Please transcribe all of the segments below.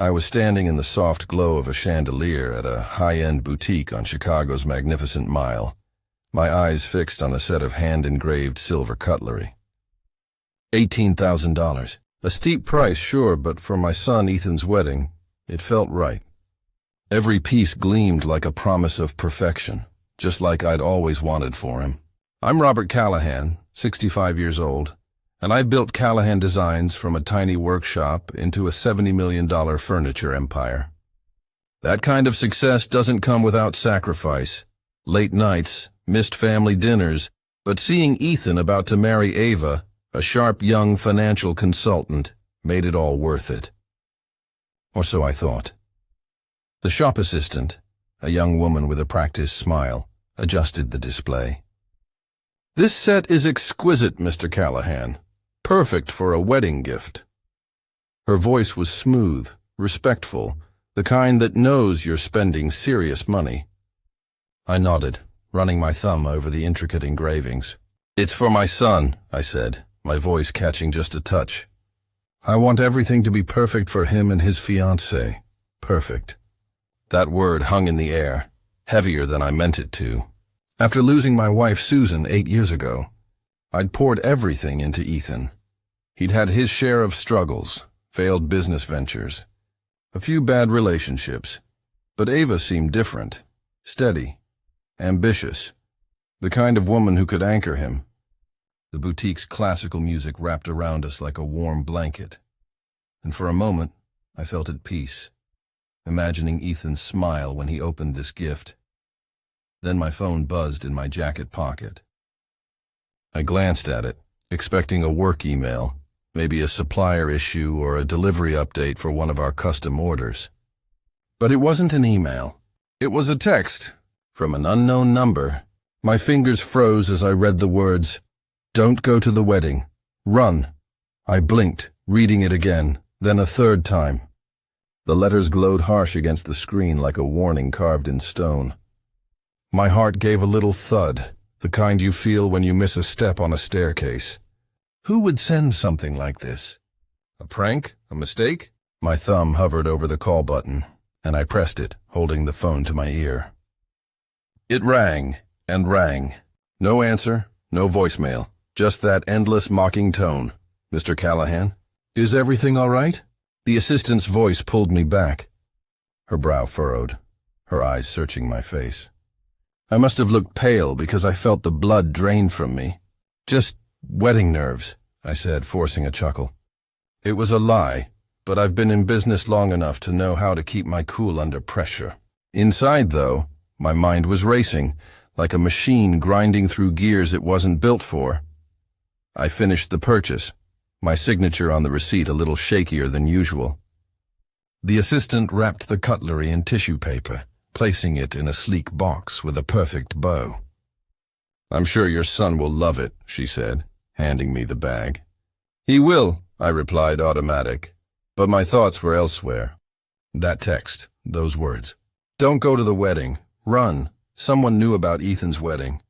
I was standing in the soft glow of a chandelier at a high-end boutique on Chicago's Magnificent Mile, my eyes fixed on a set of hand-engraved silver cutlery. $18,000. A steep price, sure, but for my son Ethan's wedding, it felt right. Every piece gleamed like a promise of perfection, just like I'd always wanted for him. I'm Robert Callahan, 65 years old, and I built Callahan Designs from a tiny workshop into a $70 million furniture empire. That kind of success doesn't come without sacrifice, late nights, missed family dinners, but seeing Ethan about to marry Ava, a sharp young financial consultant, made it all worth it. Or so I thought. The shop assistant, a young woman with a practiced smile, adjusted the display. "This set is exquisite, Mr. Callahan. Perfect for a wedding gift." Her voice was smooth, respectful, the kind that knows you're spending serious money. I nodded, running my thumb over the intricate engravings. "It's for my son," I said, my voice catching just a touch. "I want everything to be perfect for him and his fiancée. Perfect." That word hung in the air, heavier than I meant it to. After losing my wife Susan 8 years ago, I'd poured everything into Ethan. He'd had his share of struggles, failed business ventures, a few bad relationships, but Ava seemed different, steady, ambitious, the kind of woman who could anchor him. The boutique's classical music wrapped around us like a warm blanket, and for a moment I felt at peace, imagining Ethan's smile when he opened this gift. Then my phone buzzed in my jacket pocket. I glanced at it, expecting a work email, maybe a supplier issue or a delivery update for one of our custom orders. But it wasn't an email. It was a text from an unknown number. My fingers froze as I read the words, "Don't go to the wedding. Run." I blinked, reading it again, then a third time. The letters glowed harsh against the screen like a warning carved in stone. My heart gave a little thud, the kind you feel when you miss a step on a staircase. Who would send something like this? A prank? A mistake? My thumb hovered over the call button, and I pressed it, holding the phone to my ear. It rang, and rang. No answer, no voicemail, just that endless mocking tone. "Mr. Callahan? Is everything all right?" The assistant's voice pulled me back. Her brow furrowed, her eyes searching my face. I must have looked pale because I felt the blood drain from me. "Just wedding nerves," I said, forcing a chuckle. It was a lie, but I've been in business long enough to know how to keep my cool under pressure. Inside, though, my mind was racing, like a machine grinding through gears it wasn't built for. I finished the purchase, my signature on the receipt a little shakier than usual. The assistant wrapped the cutlery in tissue paper, placing it in a sleek box with a perfect bow. "I'm sure your son will love it," she said, handing me the bag. "He will," I replied, automatic, but my thoughts were elsewhere. That text, those words. "Don't go to the wedding. Run." Someone knew about Ethan's wedding.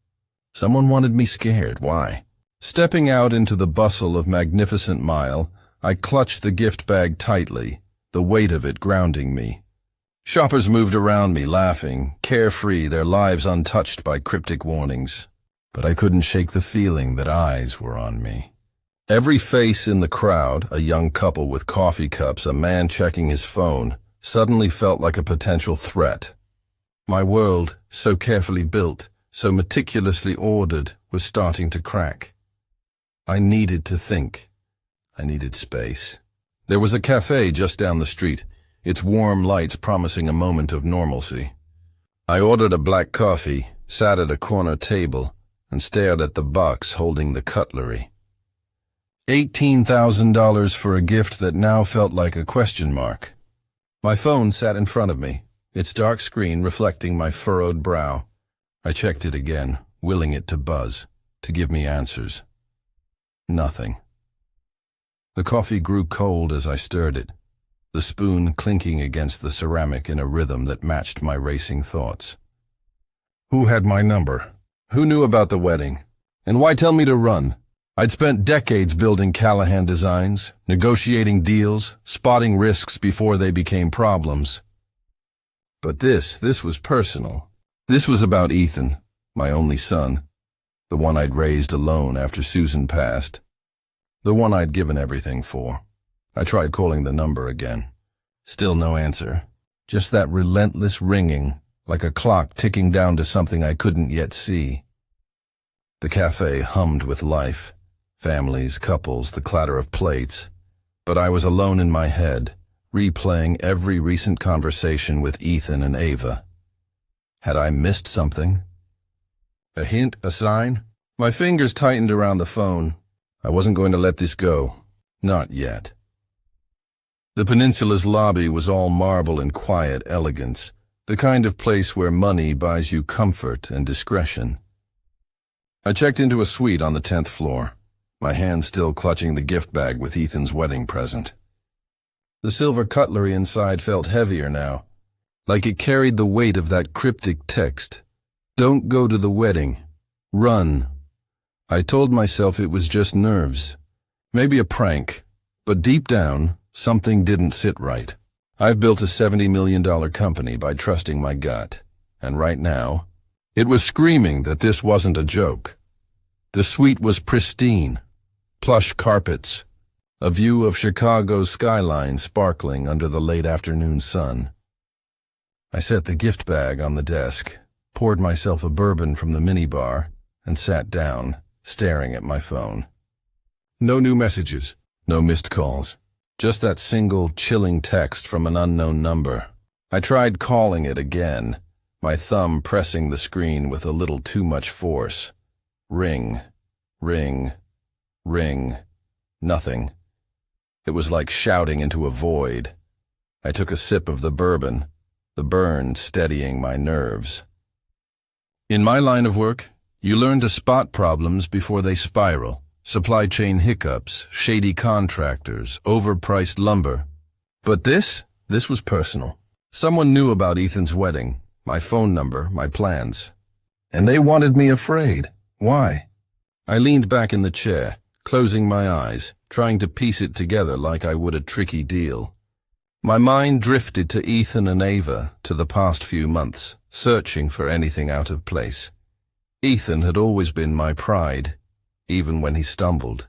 Someone wanted me scared. Why? Stepping out into the bustle of Magnificent Mile, I clutched the gift bag tightly, the weight of it grounding me. Shoppers moved around me, laughing, carefree, their lives untouched by cryptic warnings. But I couldn't shake the feeling that eyes were on me. Every face in the crowd, a young couple with coffee cups, a man checking his phone, suddenly felt like a potential threat. My world, so carefully built, so meticulously ordered, was starting to crack. I needed to think. I needed space. There was a cafe just down the street, its warm lights promising a moment of normalcy. I ordered a black coffee, sat at a corner table, and stared at the box holding the cutlery. $18,000 for a gift that now felt like a question mark. My phone sat in front of me, its dark screen reflecting my furrowed brow. I checked it again, willing it to buzz, to give me answers. Nothing. The coffee grew cold as I stirred it, the spoon clinking against the ceramic in a rhythm that matched my racing thoughts. Who had my number? Who knew about the wedding? And why tell me to run? I'd spent decades building Callahan designs, negotiating deals, spotting risks before they became problems. But this was personal. This was about Ethan, my only son, the one I'd raised alone after Susan passed, the one I'd given everything for. I tried calling the number again. Still no answer. Just that relentless ringing, like a clock ticking down to something I couldn't yet see. The cafe hummed with life. Families, couples, the clatter of plates. But I was alone in my head, replaying every recent conversation with Ethan and Ava. Had I missed something? A hint, a sign? My fingers tightened around the phone. I wasn't going to let this go. Not yet. The peninsula's lobby was all marble and quiet elegance, the kind of place where money buys you comfort and discretion. I checked into a suite on the 10th floor, my hand still clutching the gift bag with Ethan's wedding present. The silver cutlery inside felt heavier now, like it carried the weight of that cryptic text. Don't go to the wedding. Run. I told myself it was just nerves. Maybe a prank, but deep down, something didn't sit right. I've built a $70 million company by trusting my gut, and right now, it was screaming that this wasn't a joke. The suite was pristine. Plush carpets, a view of Chicago's skyline sparkling under the late afternoon sun. I set the gift bag on the desk, poured myself a bourbon from the minibar, and sat down, staring at my phone. No new messages, no missed calls, just that single chilling text from an unknown number. I tried calling it again, my thumb pressing the screen with a little too much force. Ring, ring, ring. Nothing. It was like shouting into a void. I took a sip of the bourbon, the burn steadying my nerves. In my line of work, you learn to spot problems before they spiral. Supply chain hiccups, shady contractors, overpriced lumber. But this was personal. Someone knew about Ethan's wedding, my phone number, my plans. And they wanted me afraid. Why? I leaned back in the chair, closing my eyes, trying to piece it together like I would a tricky deal. My mind drifted to Ethan and Ava, to the past few months, searching for anything out of place. Ethan had always been my pride, even when he stumbled.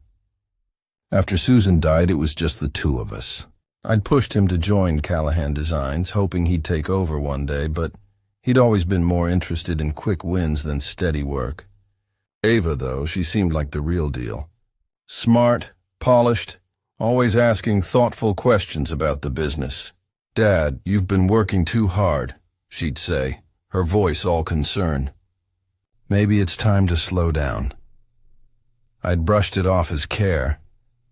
After Susan died, it was just the two of us. I'd pushed him to join Callahan Designs, hoping he'd take over one day, but he'd always been more interested in quick wins than steady work. Ava, though, she seemed like the real deal. Smart, polished, always asking thoughtful questions about the business. "Dad, you've been working too hard," she'd say, her voice all concern. Maybe it's time to slow down. I'd brushed it off as care,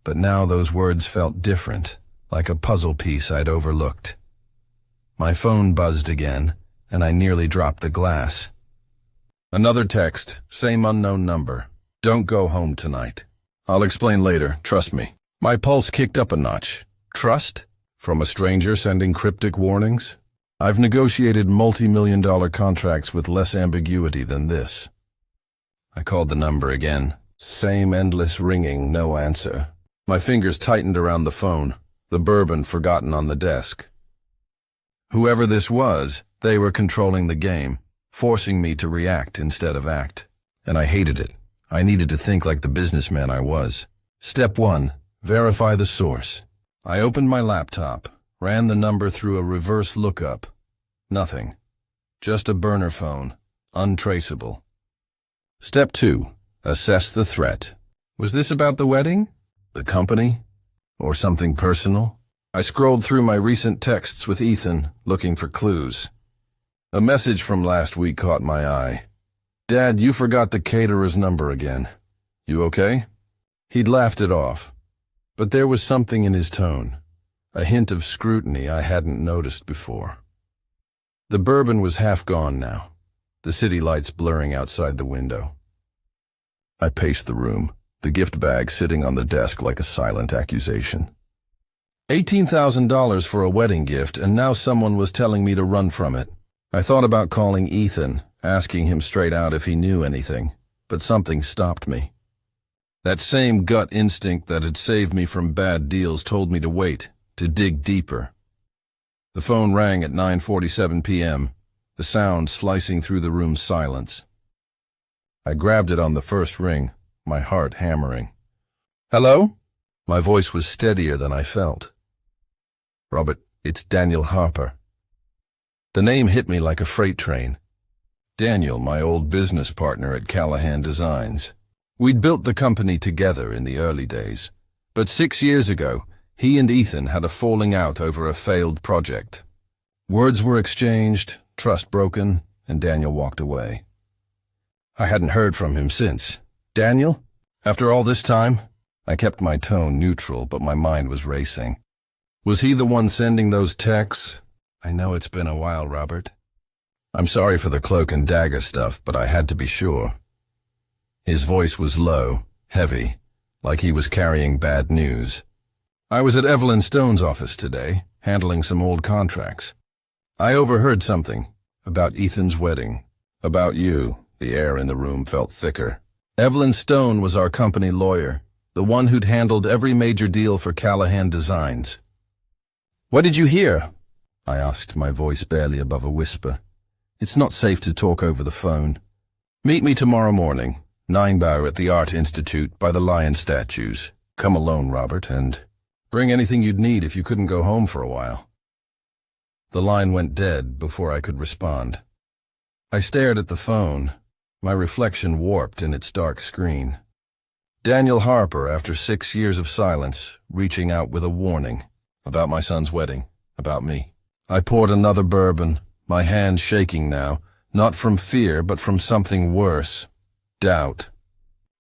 but now those words felt different, like a puzzle piece I'd overlooked. My phone buzzed again, and I nearly dropped the glass. Another text, same unknown number. "Don't go home tonight. I'll explain later, trust me." My pulse kicked up a notch. Trust? From a stranger sending cryptic warnings? I've negotiated multi-million-dollar contracts with less ambiguity than this. I called the number again. Same endless ringing, no answer. My fingers tightened around the phone, the bourbon forgotten on the desk. Whoever this was, they were controlling the game, forcing me to react instead of act. And I hated it. I needed to think like the businessman I was. Step 1. Verify the source. I opened my laptop, ran the number through a reverse lookup. Nothing. Just a burner phone. Untraceable. Step 2. Assess the threat. Was this about the wedding? The company? Or something personal? I scrolled through my recent texts with Ethan, looking for clues. A message from last week caught my eye. "Dad, you forgot the caterer's number again. You okay?" He'd laughed it off, but there was something in his tone, a hint of scrutiny I hadn't noticed before. The bourbon was half gone now, the city lights blurring outside the window. I paced the room, the gift bag sitting on the desk like a silent accusation. $18,000 for a wedding gift, and now someone was telling me to run from it. I thought about calling Ethan, asking him straight out if he knew anything, but something stopped me. That same gut instinct that had saved me from bad deals told me to wait, to dig deeper. The phone rang at 9:47 p.m., the sound slicing through the room's silence. I grabbed it on the first ring, my heart hammering. "Hello?" My voice was steadier than I felt. "Robert, it's Daniel Harper." The name hit me like a freight train. Daniel, my old business partner at Callahan Designs. We'd built the company together in the early days, but 6 years ago, he and Ethan had a falling out over a failed project. Words were exchanged, trust broken, and Daniel walked away. I hadn't heard from him since. Daniel? After all this time? I kept my tone neutral, but my mind was racing. Was he the one sending those texts? "I know it's been a while, Robert. I'm sorry for the cloak and dagger stuff, but I had to be sure." His voice was low, heavy, like he was carrying bad news. "I was at Evelyn Stone's office today, handling some old contracts. I overheard something about Ethan's wedding. About you." The air in the room felt thicker. "Evelyn Stone was our company lawyer, the one who'd handled every major deal for Callahan Designs." "What did you hear?" I asked, my voice barely above a whisper. "It's not safe to talk over the phone." "Meet me tomorrow morning, 9 at the Art Institute by the lion statues. Come alone, Robert, and bring anything you'd need if you couldn't go home for a while." The line went dead before I could respond. I stared at the phone, my reflection warped in its dark screen. Daniel Harper, after 6 years of silence, reaching out with a warning about my son's wedding, about me. I poured another bourbon, my hands shaking now, not from fear but from something worse. Doubt.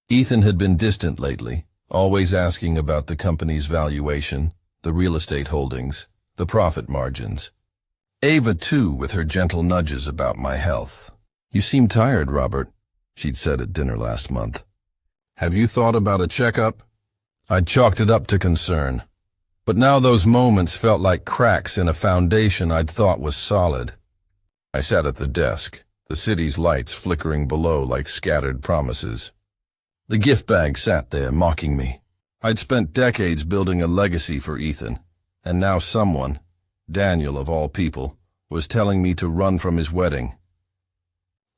Ethan had been distant lately, always asking about the company's valuation, the real estate holdings, the profit margins. Ava, too, with her gentle nudges about my health. "You seem tired, Robert," she'd said at dinner last month. "Have you thought about a checkup?" I'd chalked it up to concern. But now those moments felt like cracks in a foundation I'd thought was solid. I sat at the desk, the city's lights flickering below like scattered promises. The gift bag sat there, mocking me. I'd spent decades building a legacy for Ethan, and now someone, Daniel of all people, was telling me to run from his wedding.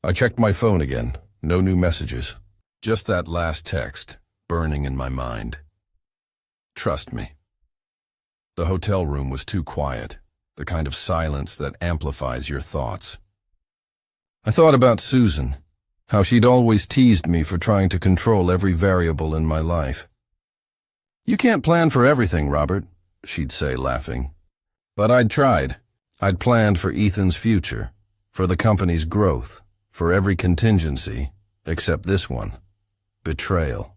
I checked my phone again, no new messages. Just that last text, burning in my mind. "Trust me." The hotel room was too quiet, the kind of silence that amplifies your thoughts. I thought about Susan, how she'd always teased me for trying to control every variable in my life. "You can't plan for everything, Robert," she'd say, laughing. But I'd tried. I'd planned for Ethan's future, for the company's growth, for every contingency, except this one. Betrayal.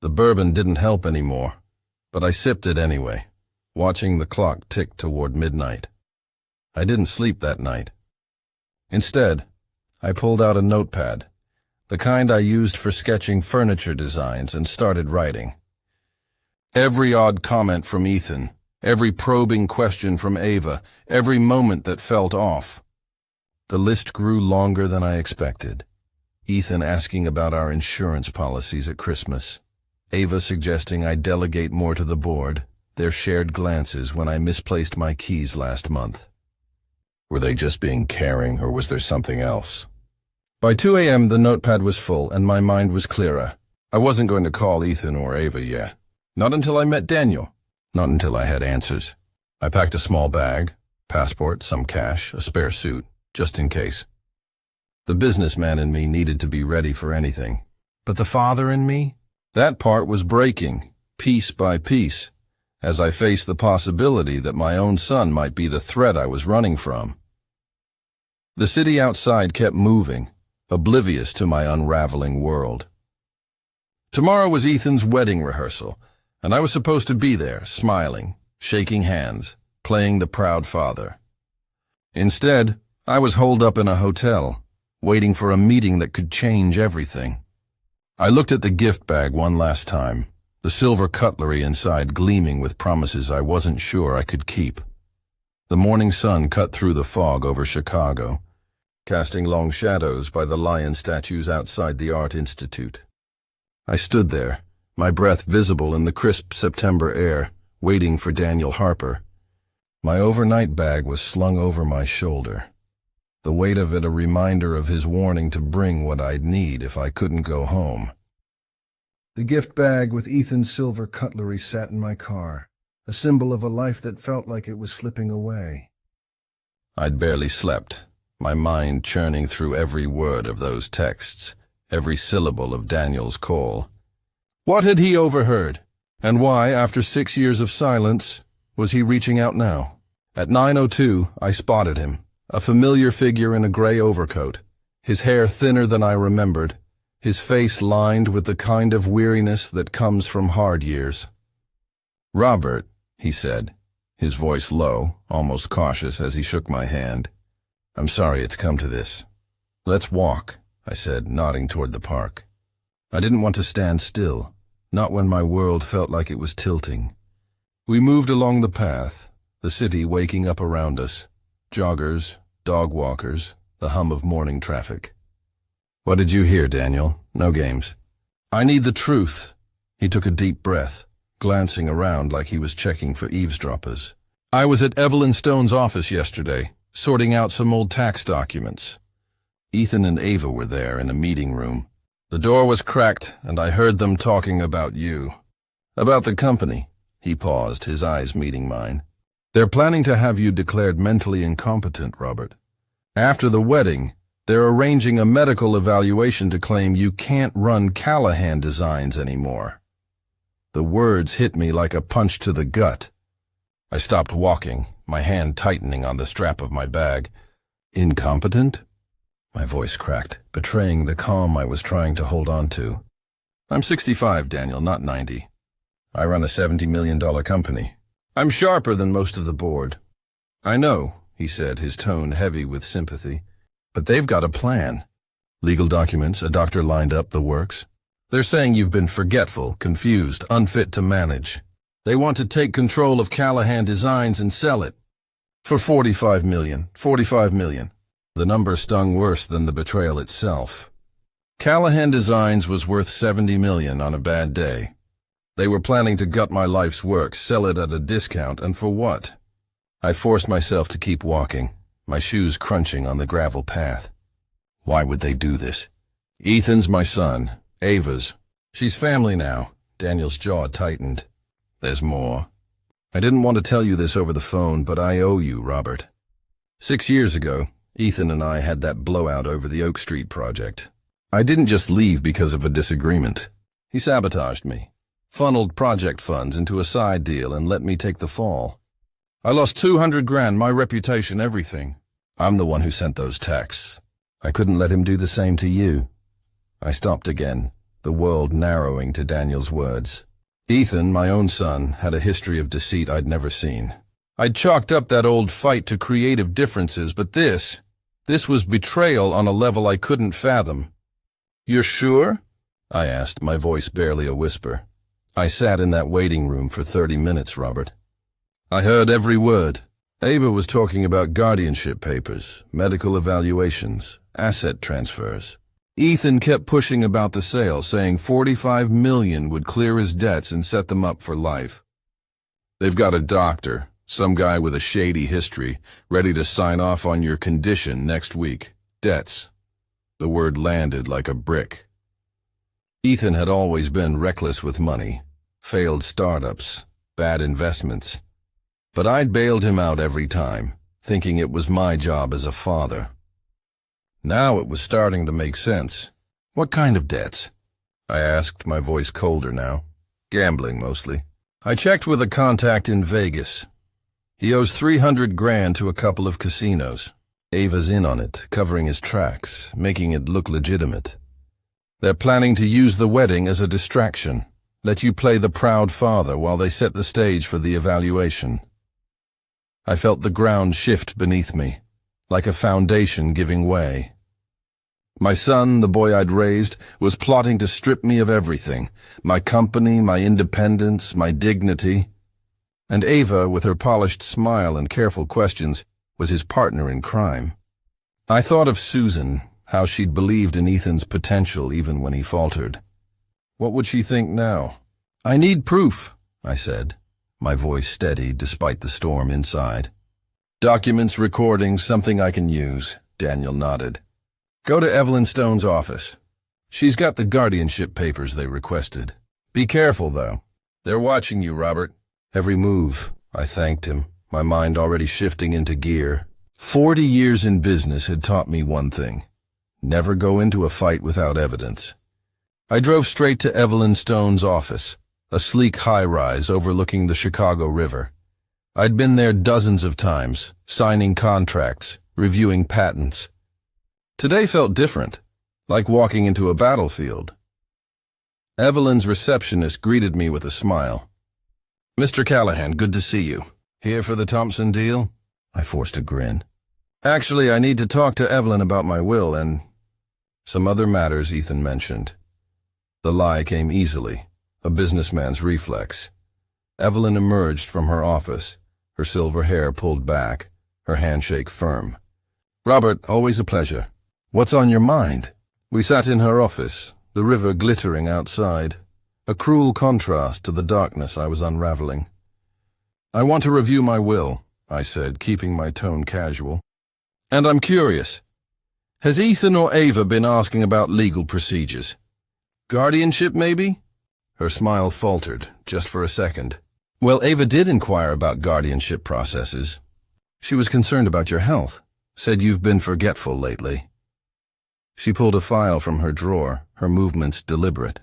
The bourbon didn't help anymore, but I sipped it anyway, watching the clock tick toward midnight. I didn't sleep that night. Instead, I pulled out a notepad, the kind I used for sketching furniture designs, and started writing. Every odd comment from Ethan, every probing question from Ava, every moment that felt off. The list grew longer than I expected. Ethan asking about our insurance policies at Christmas. Ava suggesting I delegate more to the board, their shared glances when I misplaced my keys last month. Were they just being caring, or was there something else? By 2 a.m. the notepad was full and my mind was clearer. I wasn't going to call Ethan or Ava yet. Not until I met Daniel. Not until I had answers. I packed a small bag, passport, some cash, a spare suit, just in case. The businessman in me needed to be ready for anything. But the father in me? That part was breaking, piece by piece, as I faced the possibility that my own son might be the threat I was running from. The city outside kept moving, oblivious to my unraveling world. Tomorrow was Ethan's wedding rehearsal, and I was supposed to be there, smiling, shaking hands, playing the proud father. Instead, I was holed up in a hotel, waiting for a meeting that could change everything. I looked at the gift bag one last time, the silver cutlery inside gleaming with promises I wasn't sure I could keep. The morning sun cut through the fog over Chicago, casting long shadows by the lion statues outside the Art Institute. I stood there, my breath visible in the crisp September air, waiting for Daniel Harper. My overnight bag was slung over my shoulder, the weight of it a reminder of his warning to bring what I'd need if I couldn't go home. The gift bag with Ethan's silver cutlery sat in my car, a symbol of a life that felt like it was slipping away. I'd barely slept, my mind churning through every word of those texts, every syllable of Daniel's call. What had he overheard? And why, after 6 years of silence, was he reaching out now? At 9:02, I spotted him, a familiar figure in a gray overcoat, his hair thinner than I remembered, his face lined with the kind of weariness that comes from hard years. "Robert," he said, his voice low, almost cautious as he shook my hand. "I'm sorry it's come to this. Let's walk," I said, nodding toward the park. I didn't want to stand still, not when my world felt like it was tilting. We moved along the path, the city waking up around us, joggers, dog walkers, the hum of morning traffic. "What did you hear, Daniel? No games." "I need the truth." He took a deep breath, glancing around like he was checking for eavesdroppers. "I was at Evelyn Stone's office yesterday, sorting out some old tax documents. Ethan and Ava were there in a meeting room. The door was cracked, and I heard them talking about you. About the company." He paused, his eyes meeting mine. "They're planning to have you declared mentally incompetent, Robert. After the wedding, they're arranging a medical evaluation to claim you can't run Callahan Designs anymore." The words hit me like a punch to the gut. I stopped walking, my hand tightening on the strap of my bag. "Incompetent?" My voice cracked, betraying the calm I was trying to hold on to. "I'm 65, Daniel, not 90. I run a $70 million company. I'm sharper than most of the board." "I know," he said, his tone heavy with sympathy. "But they've got a plan. Legal documents, a doctor lined up, the works. They're saying you've been forgetful, confused, unfit to manage. They want to take control of Callahan Designs and sell it. For $45 million. $45 million. The number stung worse than the betrayal itself. Callahan Designs was worth $70 million on a bad day. They were planning to gut my life's work, sell it at a discount, and for what? I forced myself to keep walking, my shoes crunching on the gravel path. Why would they do this? Ethan's my son, Ava's. She's family now. Daniel's jaw tightened. There's more. I didn't want to tell you this over the phone, but I owe you, Robert. 6 years ago, Ethan and I had that blowout over the Oak Street project. I didn't just leave because of a disagreement. He sabotaged me, funneled project funds into a side deal and let me take the fall. I lost 200 grand, my reputation, everything. I'm the one who sent those texts. I couldn't let him do the same to you. I stopped again, the world narrowing to Daniel's words. Ethan, my own son, had a history of deceit I'd never seen. I'd chalked up that old fight to creative differences, but this was betrayal on a level I couldn't fathom. "You're sure?" I asked, my voice barely a whisper. I sat in that waiting room for 30 minutes, Robert. I heard every word. Ava was talking about guardianship papers, medical evaluations, asset transfers. Ethan kept pushing about the sale, saying $45 million would clear his debts and set them up for life. They've got a doctor, some guy with a shady history, ready to sign off on your condition next week. Debts. The word landed like a brick. Ethan had always been reckless with money, failed startups, bad investments. But I'd bailed him out every time, thinking it was my job as a father. Now it was starting to make sense. "What kind of debts?" I asked, my voice colder now. "Gambling, mostly. I checked with a contact in Vegas. He owes 300 grand to a couple of casinos. Ava's in on it, covering his tracks, making it look legitimate. They're planning to use the wedding as a distraction, let you play the proud father while they set the stage for the evaluation." I felt the ground shift beneath me, like a foundation giving way. My son, the boy I'd raised, was plotting to strip me of everything, my company, my independence, my dignity. And Ava, with her polished smile and careful questions, was his partner in crime. I thought of Susan, how she'd believed in Ethan's potential even when he faltered. What would she think now? I need proof, I said, my voice steady despite the storm inside. Documents, recordings, something I can use, Daniel nodded. Go to Evelyn Stone's office. She's got the guardianship papers they requested. Be careful, though. They're watching you, Robert. Every move, I thanked him, my mind already shifting into gear. 40 years in business had taught me one thing. Never go into a fight without evidence. I drove straight to Evelyn Stone's office, a sleek high-rise overlooking the Chicago River. I'd been there dozens of times, signing contracts, reviewing patents. Today felt different, like walking into a battlefield. Evelyn's receptionist greeted me with a smile. Mr. Callahan, good to see you. Here for the Thompson deal? I forced a grin. Actually, I need to talk to Evelyn about my will and some other matters Ethan mentioned. The lie came easily, a businessman's reflex. Evelyn emerged from her office, her silver hair pulled back, her handshake firm. Robert, always a pleasure. What's on your mind? We sat in her office, the river glittering outside, a cruel contrast to the darkness I was unraveling. I want to review my will, I said, keeping my tone casual. And I'm curious. Has Ethan or Ava been asking about legal procedures? Guardianship, maybe? Her smile faltered, just for a second. Well, Ava did inquire about guardianship processes. She was concerned about your health, said you've been forgetful lately. She pulled a file from her drawer, her movements deliberate.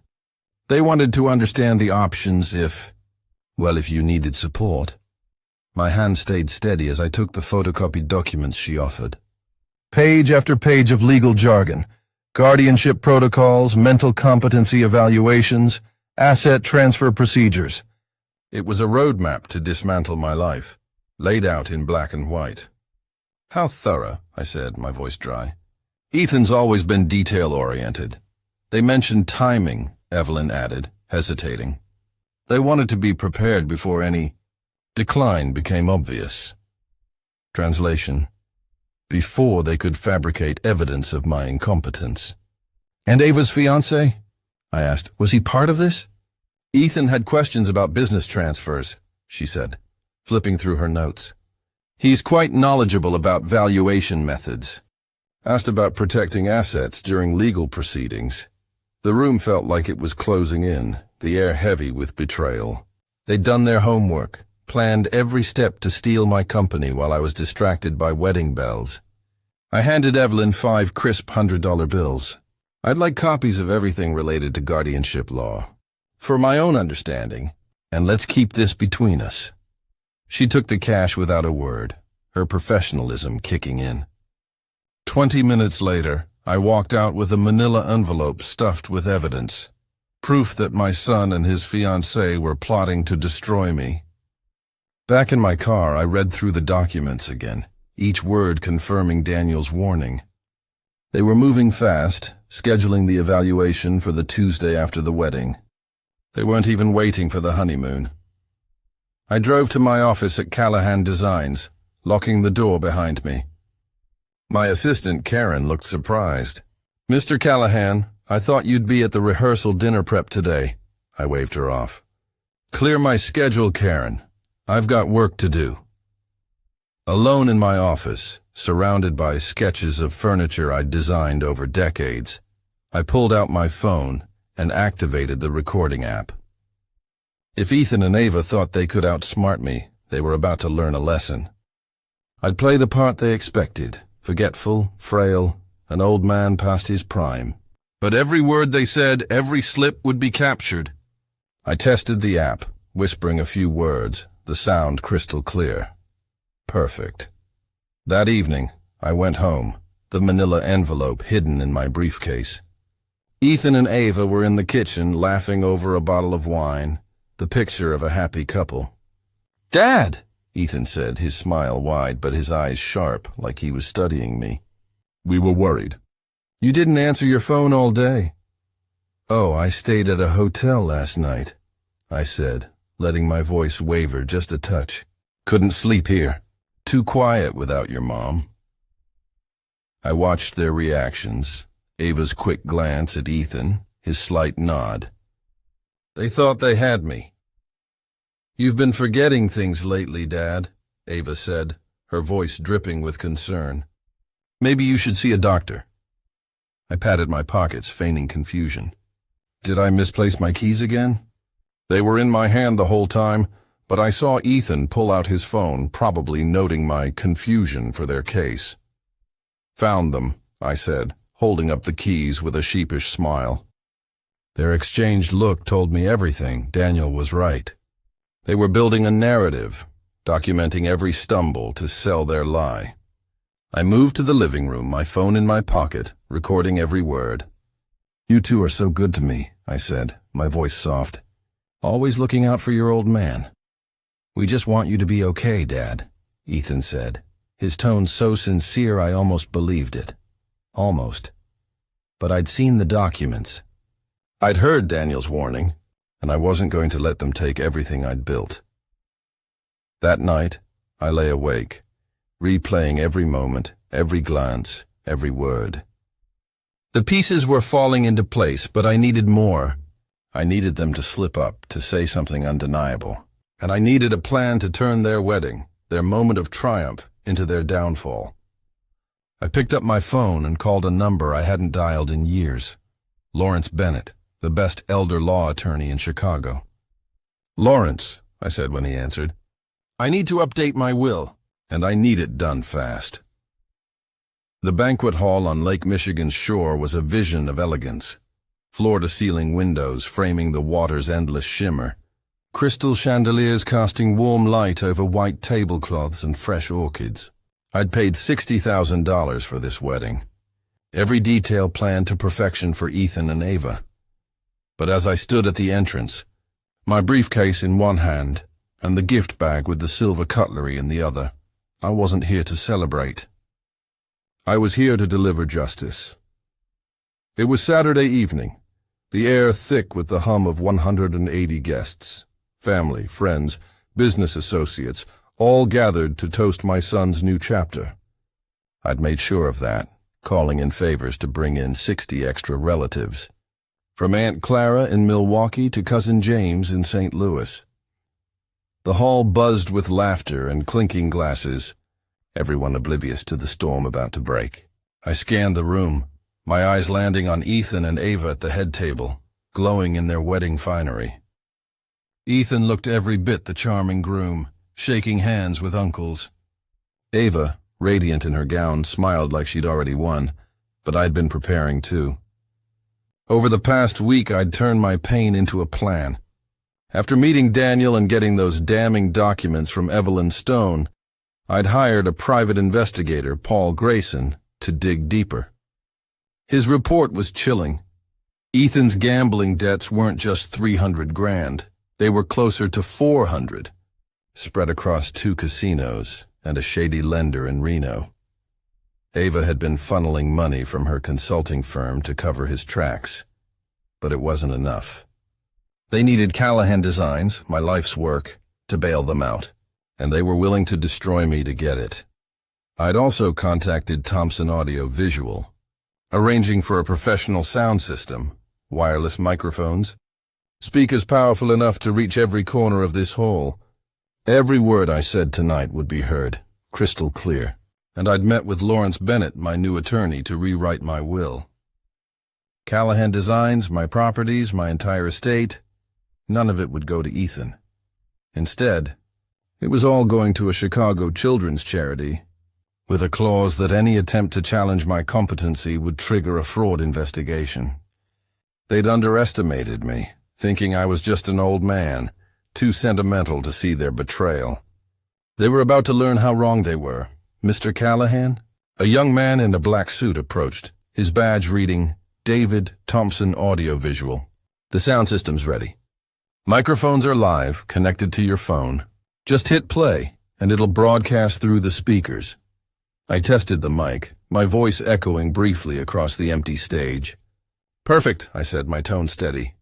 They wanted to understand the options if you needed support. My hand stayed steady as I took the photocopied documents she offered. Page after page of legal jargon, guardianship protocols, mental competency evaluations, asset transfer procedures. It was a roadmap to dismantle my life, laid out in black and white. How thorough, I said, my voice dry. Ethan's always been detail-oriented. They mentioned timing, Evelyn added, hesitating. They wanted to be prepared before any decline became obvious. Translation: before they could fabricate evidence of my incompetence. And Ava's fiancé? I asked. Was he part of this? Ethan had questions about business transfers, she said, flipping through her notes. He's quite knowledgeable about valuation methods. Asked about protecting assets during legal proceedings. The room felt like it was closing in, the air heavy with betrayal. They'd done their homework, planned every step to steal my company while I was distracted by wedding bells. I handed Evelyn 5 crisp $100 bills. I'd like copies of everything related to guardianship law. For my own understanding, and let's keep this between us. She took the cash without a word, her professionalism kicking in. 20 minutes later, I walked out with a manila envelope stuffed with evidence, proof that my son and his fiancée were plotting to destroy me. Back in my car, I read through the documents again, each word confirming Daniel's warning. They were moving fast, scheduling the evaluation for the Tuesday after the wedding. They weren't even waiting for the honeymoon. I drove to my office at Callahan Designs, locking the door behind me. My assistant, Karen, looked surprised. Mr. Callahan, I thought you'd be at the rehearsal dinner prep today. I waved her off. Clear my schedule, Karen. I've got work to do. Alone in my office, surrounded by sketches of furniture I'd designed over decades, I pulled out my phone and activated the recording app. If Ethan and Ava thought they could outsmart me, they were about to learn a lesson. I'd play the part they expected, forgetful, frail, an old man past his prime. But every word they said, every slip would be captured. I tested the app, whispering a few words, the sound crystal clear. Perfect. That evening, I went home, the manila envelope hidden in my briefcase. Ethan and Ava were in the kitchen laughing over a bottle of wine, the picture of a happy couple. Dad, Ethan said, his smile wide but his eyes sharp, like he was studying me. We were worried. You didn't answer your phone all day. Oh, I stayed at a hotel last night, I said, letting my voice waver just a touch. Couldn't sleep here. Too quiet without your mom. I watched their reactions, Ava's quick glance at Ethan, his slight nod. They thought they had me. "You've been forgetting things lately, Dad," Ava said, her voice dripping with concern. "Maybe you should see a doctor." I patted my pockets, feigning confusion. Did I misplace my keys again? They were in my hand the whole time, but I saw Ethan pull out his phone, probably noting my confusion for their case. "Found them," I said, holding up the keys with a sheepish smile. Their exchanged look told me everything. Daniel was right. They were building a narrative, documenting every stumble to sell their lie. I moved to the living room, my phone in my pocket, recording every word. "You two are so good to me," I said, my voice soft. "Always looking out for your old man." "We just want you to be okay, Dad," Ethan said, his tone so sincere I almost believed it. Almost. But I'd seen the documents. I'd heard Daniel's warning, and I wasn't going to let them take everything I'd built. That night, I lay awake, replaying every moment, every glance, every word. The pieces were falling into place, but I needed more. I needed them to slip up, to say something undeniable. And I needed a plan to turn their wedding, their moment of triumph, into their downfall. I picked up my phone and called a number I hadn't dialed in years. Lawrence Bennett, the best elder law attorney in Chicago. "Lawrence," I said when he answered, "I need to update my will, and I need it done fast." The banquet hall on Lake Michigan's shore was a vision of elegance. Floor-to-ceiling windows framing the water's endless shimmer. Crystal chandeliers casting warm light over white tablecloths and fresh orchids. I'd paid $60,000 for this wedding. Every detail planned to perfection for Ethan and Ava. But as I stood at the entrance, my briefcase in one hand and the gift bag with the silver cutlery in the other, I wasn't here to celebrate. I was here to deliver justice. It was Saturday evening, the air thick with the hum of 180 guests, family, friends, business associates, all gathered to toast my son's new chapter. I'd made sure of that, calling in favors to bring in 60 extra relatives, from Aunt Clara in Milwaukee to Cousin James in St. Louis. The hall buzzed with laughter and clinking glasses, everyone oblivious to the storm about to break. I scanned the room, my eyes landing on Ethan and Ava at the head table, glowing in their wedding finery. Ethan looked every bit the charming groom, shaking hands with uncles. Ava, radiant in her gown, smiled like she'd already won, but I'd been preparing too. Over the past week, I'd turned my pain into a plan. After meeting Daniel and getting those damning documents from Evelyn Stone, I'd hired a private investigator, Paul Grayson, to dig deeper. His report was chilling. Ethan's gambling debts weren't just 300 grand. They were closer to 400, spread across 2 casinos and a shady lender in Reno. Ava had been funneling money from her consulting firm to cover his tracks, but it wasn't enough. They needed Callahan Designs, my life's work, to bail them out, and they were willing to destroy me to get it. I'd also contacted Thompson Audio Visual, arranging for a professional sound system, wireless microphones, speakers powerful enough to reach every corner of this hall. Every word I said tonight would be heard, crystal clear, and I'd met with Lawrence Bennett, my new attorney, to rewrite my will. Callahan Designs, my properties, my entire estate, none of it would go to Ethan. Instead, it was all going to a Chicago children's charity, with a clause that any attempt to challenge my competency would trigger a fraud investigation. They'd underestimated me, thinking I was just an old man, too sentimental to see their betrayal. They were about to learn how wrong they were. Mr. Callahan? A young man in a black suit approached, his badge reading, David Thompson Audiovisual. "The sound system's ready. Microphones are live, connected to your phone. Just hit play, and it'll broadcast through the speakers." I tested the mic, my voice echoing briefly across the empty stage. "Perfect," I said, my tone steady.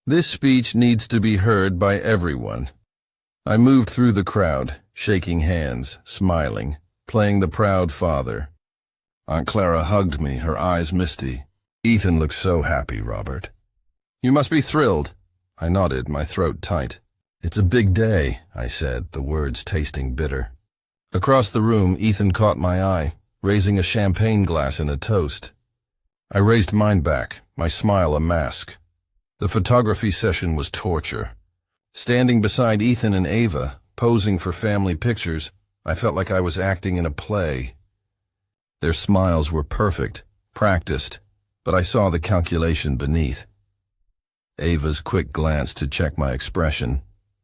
"This speech needs to be heard by everyone." I moved through the crowd, shaking hands, smiling, playing the proud father. Aunt Clara hugged me, her eyes misty. "Ethan looks so happy, Robert." "You must be thrilled." I nodded, my throat tight. It's a big day, I said, the words tasting bitter. Across the room, Ethan caught my eye, raising a champagne glass in a toast. I raised mine back, my smile a mask. The photography session was torture. Standing beside Ethan and Ava, posing for family pictures, I felt like I was acting in a play. Their smiles were perfect, practiced, but I saw the calculation beneath. Ava's quick glance to check my expression,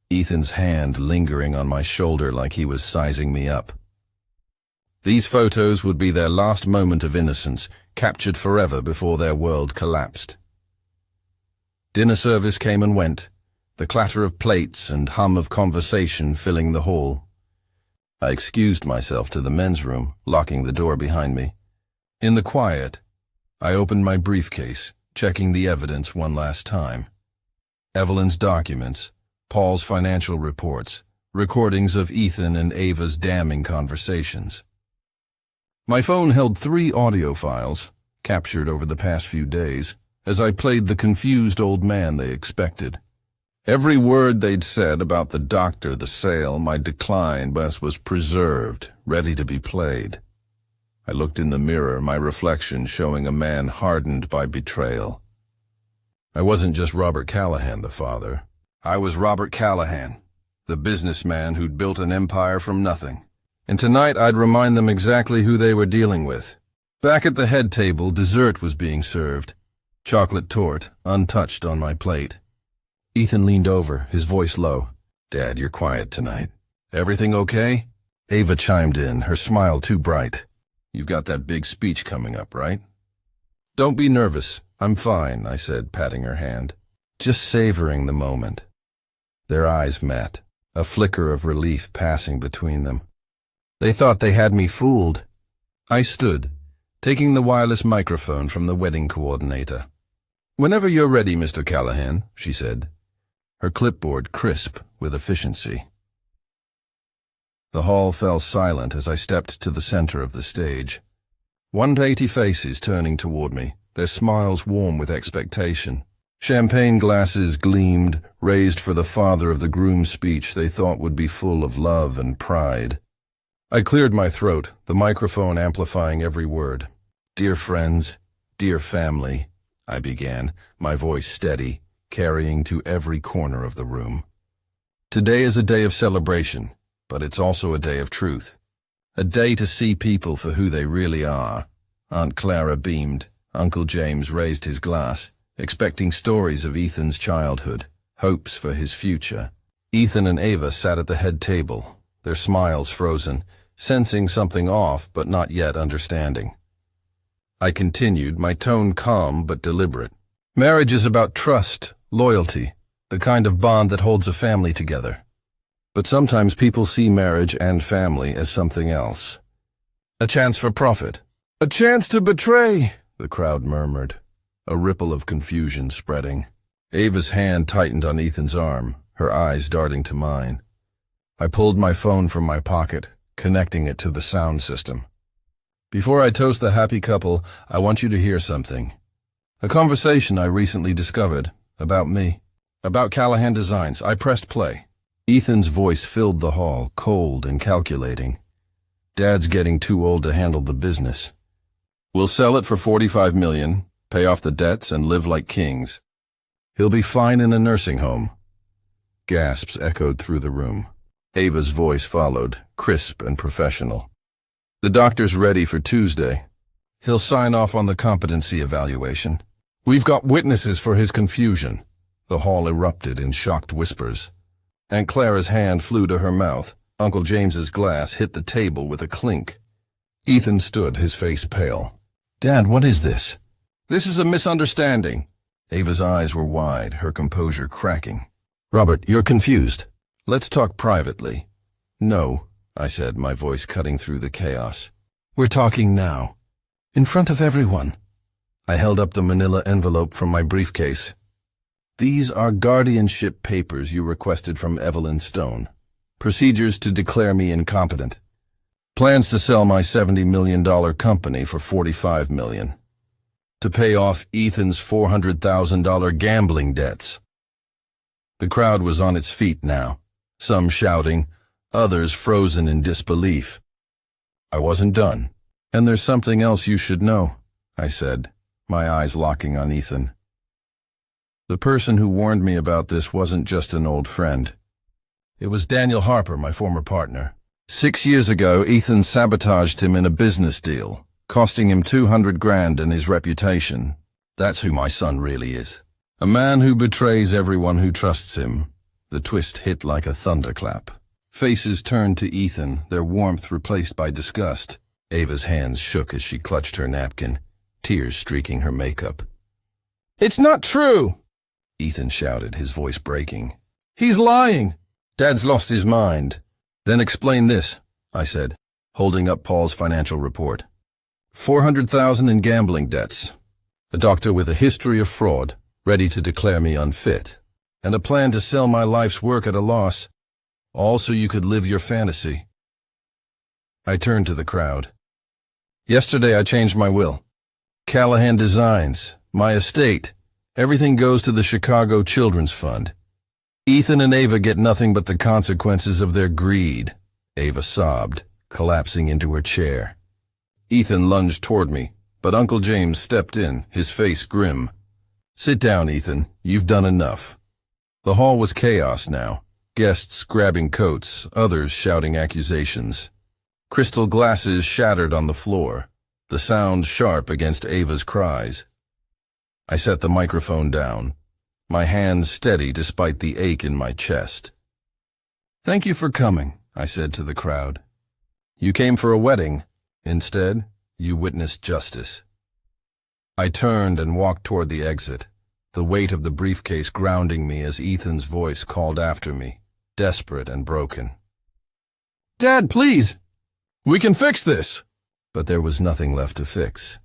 Ethan's hand lingering on my shoulder like he was sizing me up. These photos would be their last moment of innocence, captured forever before their world collapsed. Dinner service came and went, the clatter of plates and hum of conversation filling the hall. I excused myself to the men's room, locking the door behind me. In the quiet, I opened my briefcase, checking the evidence one last time. Evelyn's documents, Paul's financial reports, recordings of Ethan and Ava's damning conversations. My phone held 3 audio files, captured over the past few days, as I played the confused old man they expected. Every word they'd said about the doctor, the sale, my decline, was preserved, ready to be played. I looked in the mirror, my reflection showing a man hardened by betrayal. I wasn't just Robert Callahan, the father. I was Robert Callahan, the businessman who'd built an empire from nothing. And tonight I'd remind them exactly who they were dealing with. Back at the head table, dessert was being served. Chocolate torte, untouched on my plate. Ethan leaned over, his voice low. "Dad, you're quiet tonight. Everything okay?" Ava chimed in, her smile too bright. "You've got that big speech coming up, right?" "Don't be nervous. I'm fine," I said, patting her hand. Just savoring the moment. Their eyes met, a flicker of relief passing between them. They thought they had me fooled. I stood, taking the wireless microphone from the wedding coordinator. "Whenever you're ready, Mr. Callahan," she said, her clipboard crisp with efficiency. The hall fell silent as I stepped to the center of the stage. 180 faces turning toward me, their smiles warm with expectation. Champagne glasses gleamed, raised for the father of the groom's speech they thought would be full of love and pride. I cleared my throat, the microphone amplifying every word. "Dear friends, dear family," I began, my voice steady, carrying to every corner of the room. "Today is a day of celebration, but it's also a day of truth. A day to see people for who they really are." Aunt Clara beamed. Uncle James raised his glass, expecting stories of Ethan's childhood, hopes for his future. Ethan and Ava sat at the head table, their smiles frozen, sensing something off but not yet understanding. I continued, my tone calm but deliberate. "Marriage is about trust, loyalty, the kind of bond that holds a family together. But sometimes people see marriage and family as something else. A chance for profit. A chance to betray," the crowd murmured, a ripple of confusion spreading. Ava's hand tightened on Ethan's arm, her eyes darting to mine. I pulled my phone from my pocket, connecting it to the sound system. "Before I toast the happy couple, I want you to hear something. A conversation I recently discovered, about me, about Callahan Designs." I pressed play. Ethan's voice filled the hall, cold and calculating. "Dad's getting too old to handle the business. We'll sell it for $45 million, pay off the debts, and live like kings. He'll be fine in a nursing home." Gasps echoed through the room. Ava's voice followed, crisp and professional. "The doctor's ready for Tuesday. He'll sign off on the competency evaluation. We've got witnesses for his confusion." The hall erupted in shocked whispers. Aunt Clara's hand flew to her mouth. Uncle James's glass hit the table with a clink. Ethan stood, his face pale. "Dad, what is this?" "This is a misunderstanding." Ava's eyes were wide, her composure cracking. "Robert, you're confused. Let's talk privately." "No," I said, my voice cutting through the chaos. "We're talking now. In front of everyone." I held up the manila envelope from my briefcase. "These are guardianship papers you requested from Evelyn Stone. Procedures to declare me incompetent. Plans to sell my $70 million company for $45 million. To pay off Ethan's $400,000 gambling debts. The crowd was on its feet now, some shouting, others frozen in disbelief. I wasn't done. "And there's something else you should know," I said, my eyes locking on Ethan. The person who warned me about this wasn't just an old friend. It was Daniel Harper, my former partner. 6 years ago, Ethan sabotaged him in a business deal, costing him $200,000 and his reputation. That's who my son really is. A man who betrays everyone who trusts him. The twist hit like a thunderclap. Faces turned to Ethan, their warmth replaced by disgust. Ava's hands shook as she clutched her napkin, tears streaking her makeup. "It's not true!" Ethan shouted, his voice breaking. "He's lying! Dad's lost his mind." "Then explain this," I said, holding up Paul's financial report. 400,000 in gambling debts. A doctor with a history of fraud, ready to declare me unfit. And a plan to sell my life's work at a loss, all so you could live your fantasy. I turned to the crowd. "Yesterday I changed my will. Callahan Designs, my estate, everything goes to the Chicago Children's Fund. Ethan and Ava get nothing but the consequences of their greed." Ava sobbed, collapsing into her chair. Ethan lunged toward me, but Uncle James stepped in, his face grim. "Sit down, Ethan. You've done enough." The hall was chaos now, guests grabbing coats, others shouting accusations. Crystal glasses shattered on the floor, the sound sharp against Ava's cries. I set the microphone down, my hands steady despite the ache in my chest. "Thank you for coming," I said to the crowd. "You came for a wedding. Instead, you witnessed justice." I turned and walked toward the exit, the weight of the briefcase grounding me as Ethan's voice called after me, desperate and broken. "Dad, please! We can fix this!" But there was nothing left to fix.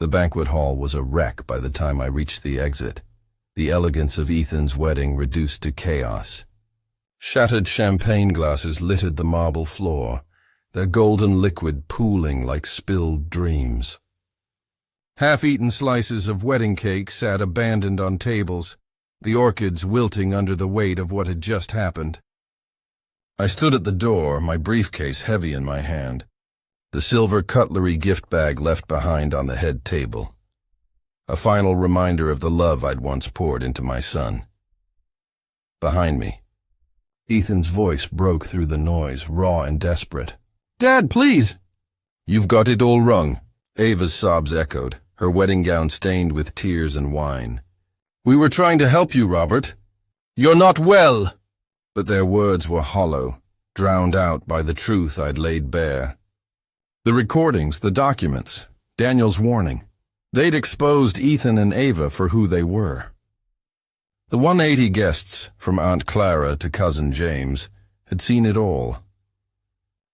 The banquet hall was a wreck by the time I reached the exit, the elegance of Ethan's wedding reduced to chaos. Shattered champagne glasses littered the marble floor, their golden liquid pooling like spilled dreams. Half-eaten slices of wedding cake sat abandoned on tables, the orchids wilting under the weight of what had just happened. I stood at the door, my briefcase heavy in my hand, the silver cutlery gift bag left behind on the head table. A final reminder of the love I'd once poured into my son. Behind me, Ethan's voice broke through the noise, raw and desperate. "Dad, please!" "You've got it all wrong," Ava's sobs echoed, her wedding gown stained with tears and wine. "We were trying to help you, Robert. You're not well!" But their words were hollow, drowned out by the truth I'd laid bare. The recordings, the documents, Daniel's warning. They'd exposed Ethan and Ava for who they were. The 180 guests, from Aunt Clara to Cousin James, had seen it all.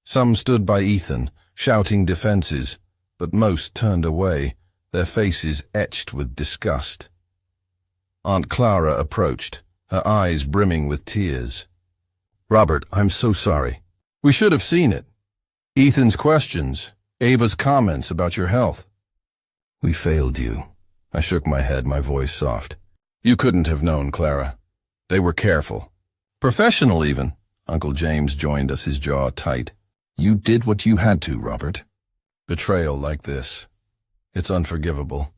Some stood by Ethan, shouting defenses, but most turned away, their faces etched with disgust. Aunt Clara approached, her eyes brimming with tears. "Robert, I'm so sorry. We should have seen it. Ethan's questions, Ava's comments about your health. We failed you." I shook my head, my voice soft. "You couldn't have known, Clara. They were careful. Professional, even." Uncle James joined us, his jaw tight. "You did what you had to, Robert." Betrayal like this. It's unforgivable.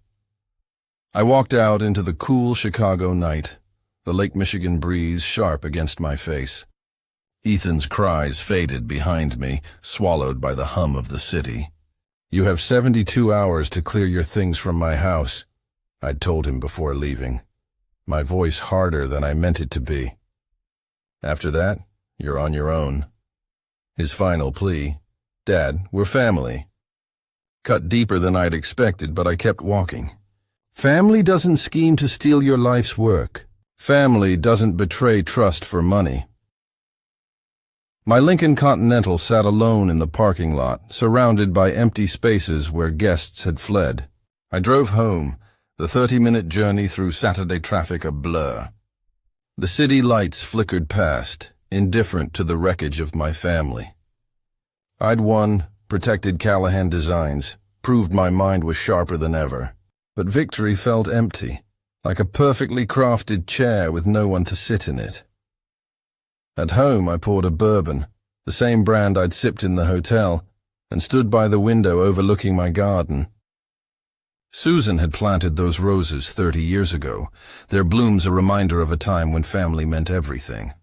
I walked out into the cool Chicago night, the Lake Michigan breeze sharp against my face. Ethan's cries faded behind me, swallowed by the hum of the city. "You have 72 hours to clear your things from my house," I'd told him before leaving, my voice harder than I meant it to be. "After that, you're on your own." His final plea, "Dad, we're family," cut deeper than I'd expected, but I kept walking. Family doesn't scheme to steal your life's work. Family doesn't betray trust for money. My Lincoln Continental sat alone in the parking lot, surrounded by empty spaces where guests had fled. I drove home, the 30-minute journey through Saturday traffic a blur. The city lights flickered past, indifferent to the wreckage of my family. I'd won, protected Callahan Designs, proved my mind was sharper than ever. But victory felt empty, like a perfectly crafted chair with no one to sit in it. At home, I poured a bourbon, the same brand I'd sipped in the hotel, and stood by the window overlooking my garden. Susan had planted those roses 30 years ago, their blooms a reminder of a time when family meant everything.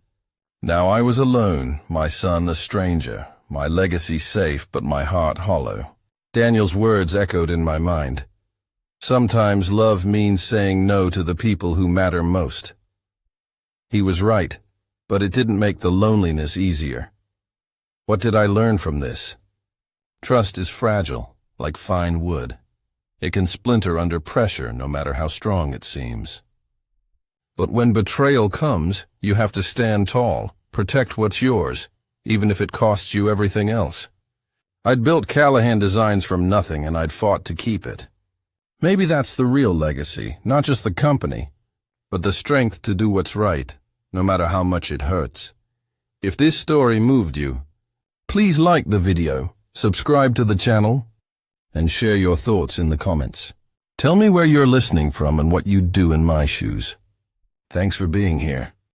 Now I was alone, my son a stranger, my legacy safe but my heart hollow. Daniel's words echoed in my mind. Sometimes love means saying no to the people who matter most. He was right, but it didn't make the loneliness easier. What did I learn from this? Trust is fragile, like fine wood. It can splinter under pressure, no matter how strong it seems. But when betrayal comes, you have to stand tall, protect what's yours, even if it costs you everything else. I'd built Callahan Designs from nothing, and I'd fought to keep it. Maybe that's the real legacy, not just the company, but the strength to do what's right, no matter how much it hurts. If this story moved you, please like the video, subscribe to the channel, and share your thoughts in the comments. Tell me where you're listening from and what you'd do in my shoes. Thanks for being here.